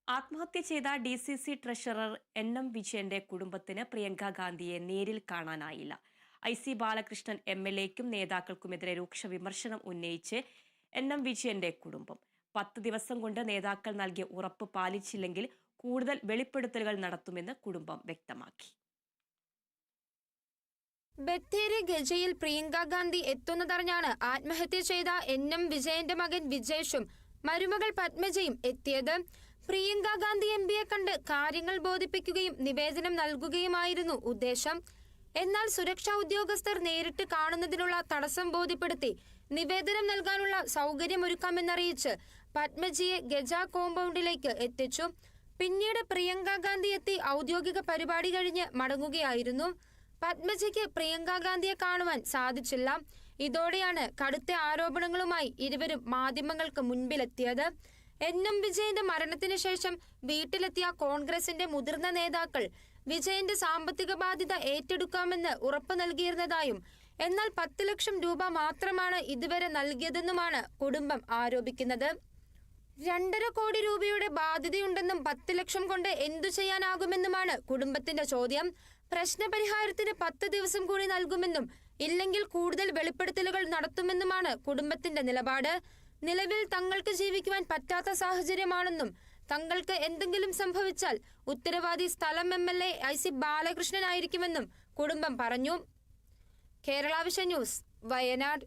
ആത്മഹത്യ ചെയ്ത DCC treasurer NM വിജയന്റെ കുടുംബത്തിന് പ്രിയങ്ക ഗാന്ധിയെ നേരിൽ കാണാനായില്ല. IC ബാലകൃഷ്ണൻ MLAയ്ക്കും നേതാക്കൾക്കുമെതിരെ രൂക്ഷ വിമർശനം ഉന്നയിച്ച് NM വിജയന്റെ കുടുംബം 10 ദിവസം കൊണ്ട് നേതാക്കൾ നൽകിയ ഉറപ്പ് പാലിച്ചില്ലെങ്കിൽ കൂടുതൽ വെളിപ്പെടുത്തലുകൾ നടത്തുമെന്ന് കുടുംബം വ്യക്തമാക്കി. ബത്തേരി ഗജയിൽ പ്രിയങ്ക ഗാന്ധി എത്തുന്നതറിഞ്ഞാണ് ആത്മഹത്യ ചെയ്ത NM വിജയന്റെ മകൻ വിജേഷും മരുമകൾ പത്മജയും എത്തിയത്. പ്രിയങ്ക ഗാന്ധി MPയെ കണ്ട് കാര്യങ്ങൾ ബോധിപ്പിക്കുകയും നിവേദനം നൽകുകയുമായിരുന്നു ഉദ്ദേശം. എന്നാൽ സുരക്ഷാ ഉദ്യോഗസ്ഥർ നേരിട്ട് കാണുന്നതിനുള്ള തടസ്സം ബോധ്യപ്പെടുത്തി നിവേദനം നൽകാനുള്ള സൗകര്യമൊരുക്കാമെന്നറിയിച്ച് പത്മജിയെ ഗജ കോമ്പൗണ്ടിലേക്ക് എത്തിച്ചു. പിന്നീട് പ്രിയങ്ക ഗാന്ധി എത്തി ഔദ്യോഗിക പരിപാടി കഴിഞ്ഞ് മടങ്ങുകയായിരുന്നു. പത്മജിക്ക് പ്രിയങ്ക ഗാന്ധിയെ കാണുവാൻ സാധിച്ചില്ല. ഇതോടെയാണ് കടുത്ത ആരോപണങ്ങളുമായി ഇരുവരും മാധ്യമങ്ങൾക്ക് മുൻപിലെത്തിയത്. NM വിജയന്റെ മരണത്തിന് ശേഷം വീട്ടിലെത്തിയ കോൺഗ്രസിന്റെ മുതിർന്ന നേതാക്കൾ വിജയന്റെ സാമ്പത്തിക ബാധ്യത ഏറ്റെടുക്കാമെന്ന് ഉറപ്പു നൽകിയിരുന്നതായും എന്നാൽ 10 ലക്ഷം രൂപ മാത്രമാണ് ഇതുവരെ നൽകിയതെന്നുമാണ് കുടുംബം ആരോപിക്കുന്നത്. 2.5 കോടി രൂപയുടെ ബാധ്യതയുണ്ടെന്നും 10 ലക്ഷം കൊണ്ട് എന്തു ചെയ്യാനാകുമെന്നുമാണ് കുടുംബത്തിന്റെ ചോദ്യം. പ്രശ്നപരിഹാരത്തിന് 10 ദിവസം കൂടി നൽകുമെന്നും ഇല്ലെങ്കിൽ കൂടുതൽ വെളിപ്പെടുത്തലുകൾ നടത്തുമെന്നുമാണ് കുടുംബത്തിന്റെ നിലപാട്. നിലവിൽ തങ്ങൾക്ക് ജീവിക്കുവാൻ പറ്റാത്ത സാഹചര്യമാണെന്നും തങ്ങൾക്ക് എന്തെങ്കിലും സംഭവിച്ചാൽ ഉത്തരവാദി സ്ഥലം MLA IC ബാലകൃഷ്ണനായിരിക്കുമെന്നും കുടുംബം പറഞ്ഞു. Kerala vision news, Wayanad.